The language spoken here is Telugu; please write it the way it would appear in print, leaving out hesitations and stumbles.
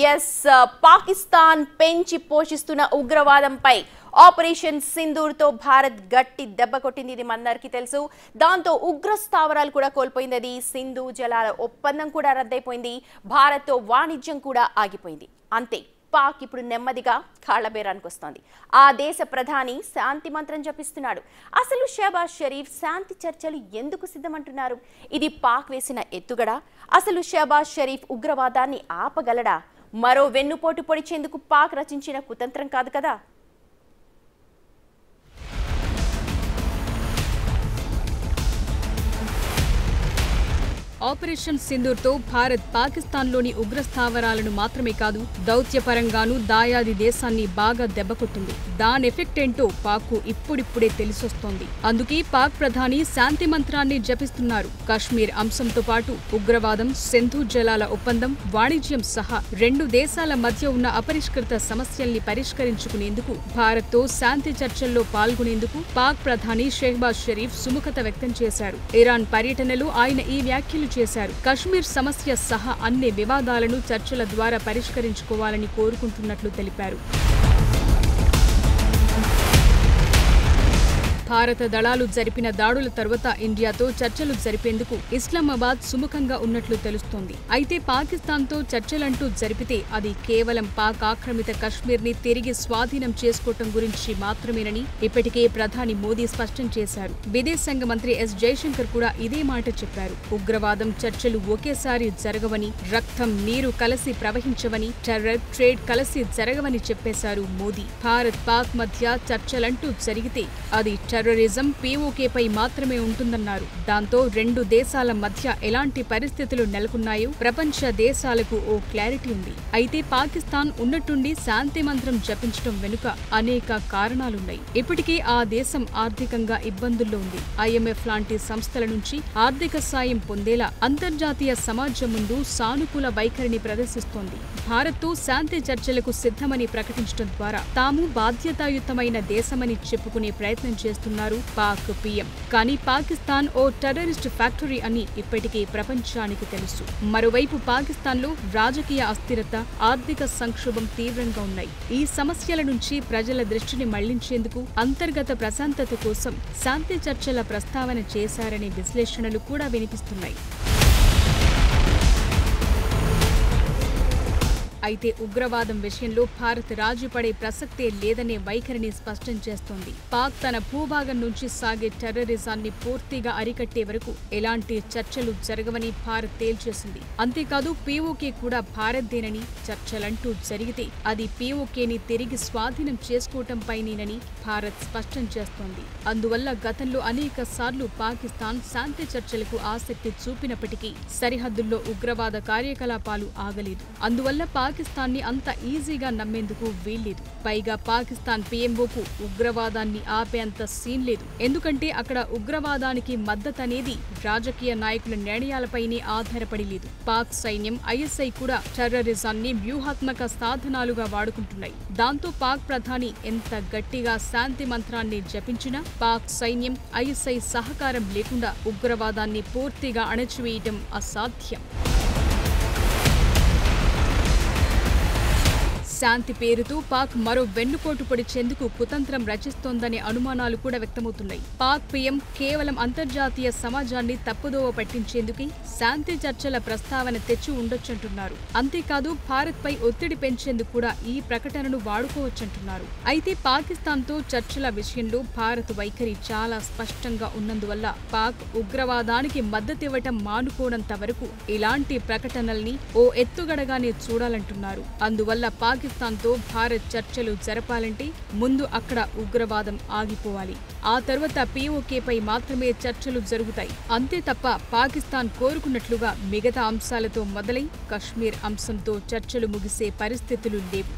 ఎస్ పాకిస్తాన్ పెంచి పోషిస్తున్న ఉగ్రవాదంపై ఆపరేషన్ సింధూర్తో భారత్ గట్టి దెబ్బ కొట్టింది. ఇది మనందరికీ తెలుసు. దాంతో ఉగ్ర స్థావరాలు కూడా కోల్పోయింది. అది సింధు జలాల ఒప్పందం కూడా రద్దయిపోయింది. భారత్తో వాణిజ్యం కూడా ఆగిపోయింది. అంతే, పాక్ ఇప్పుడు నెమ్మదిగా కాళ్లబేరానికి వస్తోంది. ఆ దేశ ప్రధాని శాంతి మంత్రం జపిస్తున్నాడు. అసలు షహబాజ్ షరీఫ్ శాంతి చర్చలు ఎందుకు సిద్ధమంటున్నారు? ఇది పాక్ వేసిన ఎత్తుగడ? అసలు షహబాజ్ షరీఫ్ ఉగ్రవాదాన్ని ఆపగలడా? మరో వెన్నుపోటు పొడిచేందుకు పాక్ రచించిన కుతంత్రం కాదు కదా? ఆపరేషన్ సింధూర్తో భారత్ పాకిస్తాన్లోని ఉగ్రస్థావరాలను మాత్రమే కాదు, దౌత్యపరంగానూ దాయాది దేశాన్ని బాగా దెబ్బకొట్టింది. దాని ఎఫెక్ట్ ఏంటో పాక్కు ఇప్పుడిప్పుడే తెలిసొస్తోంది. అందుకే పాక్ ప్రధాని శాంతి మంత్రాన్ని జపిస్తున్నారు. కశ్మీర్ అంశంతో పాటు ఉగ్రవాదం, సింధు జలాల ఒప్పందం, వాణిజ్యం సహా రెండు దేశాల మధ్య ఉన్న అపరిష్కృత సమస్యల్ని పరిష్కరించుకునేందుకు, భారత్తో శాంతి చర్చల్లో పాల్గొనేందుకు పాక్ ప్రధాని షహబాజ్ షరీఫ్ సుముఖత వ్యక్తం చేశారు. ఇరాన్ పర్యటనలో ఆయన ఈ వ్యాఖ్యలు చేశారు. కశ్మీర్ సమస్య సహా అన్ని వివాదాలను చర్చల ద్వారా పరిష్కరించుకోవాలని కోరుకుంటున్నట్లు తెలిపారు. భారత దళాలు జరిపిన దాడుల తర్వాత ఇండియాతో చర్చలు జరిపేందుకు ఇస్లామాబాద్ సుముఖంగా ఉన్నట్లు తెలుస్తోంది. అయితే పాకిస్తాన్తో చర్చలంటూ జరిపితే అది కేవలం పాక్ ఆక్రమిత కశ్మీర్ని తిరిగి స్వాధీనం చేసుకోవటం గురించి మాత్రమేనని ఇప్పటికే ప్రధాని మోదీ స్పష్టం చేశారు. విదేశాంగ మంత్రి ఎస్ జయశంకర్ కూడా ఇదే మాట చెప్పారు. ఉగ్రవాదం చర్చలు ఒకేసారి జరగవని, రక్తం నీరు కలిసి ప్రవహించవని, టెర్రర్ ట్రేడ్ కలిసి జరగవని చెప్పేశారు మోదీ. భారత్ పాక్ మధ్య చర్చలంటూ జరిగితే అది టెర్రరిజం, పీఓకేపై మాత్రమే ఉంటుందన్నారు. దాంతో రెండు దేశాల మధ్య ఎలాంటి పరిస్థితులు నెలకొన్నాయో ప్రపంచ దేశాలకు ఓ క్లారిటీ ఉంది. అయితే పాకిస్తాన్ ఉన్నట్టుండి శాంతి మంత్రం జపించడం వెనుక అనేక కారణాలున్నాయి. ఇప్పటికే ఆ దేశం ఆర్థికంగా ఇబ్బందుల్లో ఉంది. IMF లాంటి సంస్థల నుంచి ఆర్థిక సాయం పొందేలా అంతర్జాతీయ సమాజం ముందు సానుకూల వైఖరిని ప్రదర్శిస్తోంది. భారత్తో శాంతి చర్చలకు సిద్ధమని ప్రకటించడం ద్వారా తాము బాధ్యతాయుతమైన దేశమని చెప్పుకునే ప్రయత్నం చేస్తున్నారు పాక్ PM. కానీ పాకిస్తాన్ ఓ టెర్రరిస్ట్ ఫ్యాక్టరీ అని ఇప్పటికే ప్రపంచానికి తెలుసు. మరోవైపు పాకిస్తాన్లో రాజకీయ అస్థిరత, ఆర్థిక సంక్షోభం తీవ్రంగా ఉన్నాయి. ఈ సమస్యల నుంచి ప్రజల దృష్టిని మళ్లించేందుకు అంతర్గత ప్రశాంతత కోసం శాంతి చర్చల ప్రస్తావన చేశారనే విశ్లేషణలు కూడా వినిపిస్తున్నాయి. అయితే ఉగ్రవాదం విషయంలో భారత్ రాజీపడే ప్రసక్తే లేదనే వైఖరిని స్పష్టం చేస్తోంది. పాక్ తన భూభాగం నుంచి సాగే టెర్రరిజాన్ని పూర్తిగా అరికట్టే వరకు ఎలాంటి చర్చలు జరగవని భారత్ తేల్చేసింది. అంతేకాదు POK కూడా భారత్దేనని, చర్చలంటూ జరిగితే అది POKని తిరిగి స్వాధీనం చేసుకోవటంపైనేనని భారత్ స్పష్టం చేస్తోంది. అందువల్ల గతంలో అనేక సార్లు పాకిస్తాన్ శాంతి చర్చలకు ఆసక్తి చూపినప్పటికీ సరిహద్దుల్లో ఉగ్రవాద కార్యకలాపాలు ఆగలేదు. అందువల్ల పాకిస్తాన్ని అంత ఈజీగా నమ్మేందుకు వీల్లేదు. పైగా పాకిస్తాన్ PMOకు ఉగ్రవాదాన్ని ఆపేంత సీన్ లేదు. ఎందుకంటే అక్కడ ఉగ్రవాదానికి మద్దతనేది రాజకీయ నాయకుల నిర్ణయాలపైనే ఆధారపడి లేదు. పాక్ సైన్యం, ISI కూడా టెర్రరిజాన్ని వ్యూహాత్మక సాధనాలుగా వాడుకుంటున్నాయి. దాంతో పాక్ ప్రధాని ఎంత గట్టిగా శాంతి మంత్రాన్ని జపించినా పాక్ సైన్యం, ISI సహకారం లేకుండా ఉగ్రవాదాన్ని పూర్తిగా అణచివేయటం అసాధ్యం. శాంతి పేరుతో పాక్ మరో వెన్నుపోటు పొడిచేందుకు కుతంత్రం రచిస్తోందనే అనుమానాలు కూడా వ్యక్తమవుతున్నాయి. పాక్ PM కేవలం అంతర్జాతీయ సమాజాన్ని తప్పుదోవ పట్టించేందుకే శాంతి చర్చల ప్రస్తావన తెచ్చి ఉండొచ్చంటున్నారు. అంతేకాదు భారత్పై ఒత్తిడి పెంచేందుకు కూడా ఈ ప్రకటనను వాడుకోవచ్చంటున్నారు. అయితే పాకిస్తాన్తో చర్చల విషయంలో భారత్ వైఖరి చాలా స్పష్టంగా ఉన్నందువల్ల పాక్ ఉగ్రవాదానికి మద్దతివ్వటం మానుకోనంత వరకు ఇలాంటి ప్రకటనల్ని ఓ ఎత్తుగడగానే చూడాలంటున్నారు. అందువల్ల పాకిస్తాన్తో భారత్ చర్చలు జరపాలంటే ముందు అక్కడ ఉగ్రవాదం ఆగిపోవాలి. ఆ తర్వాత POKపై మాత్రమే చర్చలు జరుగుతాయి. అంతే తప్ప పాకిస్తాన్ కోరుకున్నట్లుగా మిగతా అంశాలతో మొదలై కశ్మీర్ అంశంతో చర్చలు ముగిసే పరిస్థితులు లేవు.